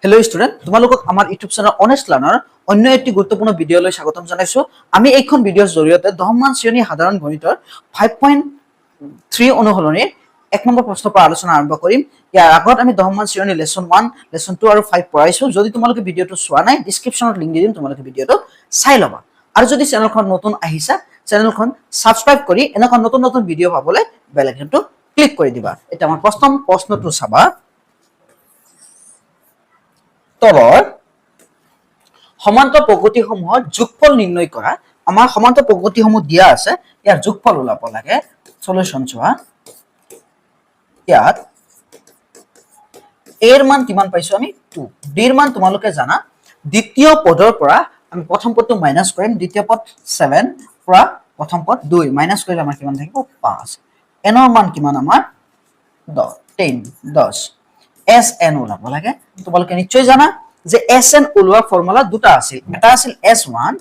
Hello' student, তোমালোকক আমাৰ YouTube channel honest learner অন্য এটি গুৰুত্বপূৰ্ণ ভিডিঅ'লৈ স্বাগতম জনাইছো। আমি এইখন ভিডিঅ'ৰ জৰিয়তে 10মান শ্ৰেণী সাধাৰণ গণিতৰ 5.3 অনুসৰণিৰ 1 নম্বৰ প্ৰশ্নৰ পৰা আলোচনা আৰম্ভ কৰিম। ইয়াৰ আগত আমি 10মান শ্ৰেণী লেসন 1, লেসন 2 আৰু 5 পঢ়াইছো। যদি তোমালোকে ভিডিঅ'টো চোৱা নাই, ডেসক্ৰিপচনত লিংক দি দিম, তোমালোকে ভিডিঅ'টো চাই ল'বা। আৰু যদি চেনেলখন নতুন আহিছা, চেনেলখন সাবস্ক্ৰাইব কৰি এনেকুৱা নতুন নতুন ভিডিঅ' পাবলৈ বেল আইকনটো ক্লিক কৰি দিবা। এটা আমাৰ প্ৰথম প্ৰশ্নটো চাবা। তলৰ সমান্তৰ প্ৰগতিসমূহৰ যোগফল নিৰ্ণয় কৰা। আমাৰ সমান্তৰ প্ৰগতিসমূহ দিয়া আছে, ইয়াৰ যোগফল ওলাব লাগে। সলিউশন চোৱা। ইয়াত এৰ মান কিমান পাইছো আমি 2, ডিৰ মান তোমালোকে জানা। দ্বিতীয় পদৰ পৰা আমি প্ৰথম পদটো মাইনাস কৰিম। দ্বিতীয় পদ 7 পৰা প্ৰথম পদ 2 মাইনাস কৰিলে আমাৰ কিমান থাকিব 5। এনৰ মান কিমান আমাৰ 10 এস এন ওলাব লাগে। তোমালোকে নিশ্চয় জানা যে এস এন ওলোৱা ফৰ্মুলা দুটা আছিল। এটা আছিল s1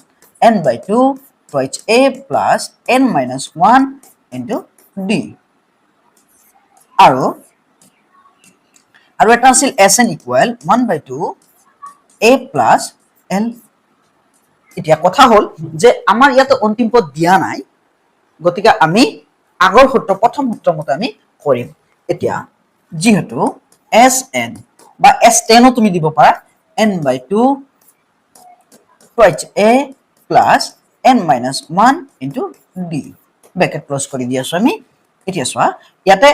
n/2 twice a plus n minus 1 into d, আৰু এটা আছিল sn equal 1/2 a plus l। এতিয়া কথা হল যে আমাৰ ইয়াতে অন্তিম পদ দিয়া নাই, গতিকে আমি আগৰ সূত্ৰ প্ৰথম সূত্ৰ মতে আমি কৰিম। এতিয়া যেহেতু sn বা s10 তুমি দিব পাৰা n/2 twice a plus n minus 1 into d, bracket close কৰি দি আছো আমি। এতিয়া চোৱা, ইয়াতে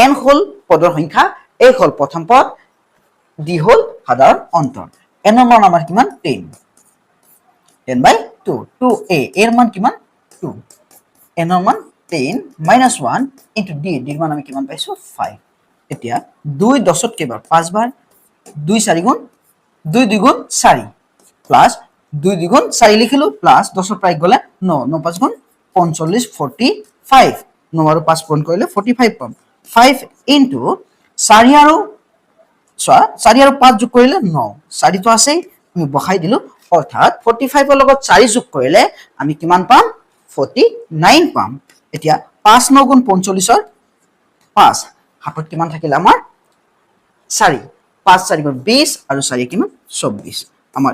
n হল পদৰ সংখ্যা, a হল প্ৰথম পদ, d হল সাধাৰণ অন্তৰ। n ৰ মান আমাৰ কিমান 10/2 2a, এৰ মান কিমান 2, n ৰ মান 10 minus 1 into d, d ৰ মান আমি কিমান পাইছো 5। এতিয়া 2 10ত কেইবাৰ 5 বাৰ, 2 4 গুণ 2 2 গুণ 4 প্লাস 2 2 গুণ 4 লিখিলো প্লাস 10ৰ পৰা গলে 9 9 5 গুণ 45 45, 9 আৰু 5 পূৰণ কৰিলে 45 পাম। 5 into 4 আৰু 5 যোগ কৰিলে 9, 4 তো আছে আমি বহাই দিলো, অৰ্থাৎ 45 ৰ লগত 4 যোগ কৰিলে আমি কিমান পাম 49 পাম। এতিয়া 5 9 গুণ 45ৰ 5, হাতত কিমান থাকিলে আমাৰ 4, 5 4 গুণ 20 আৰু 4 কিমান 24। আমাৰ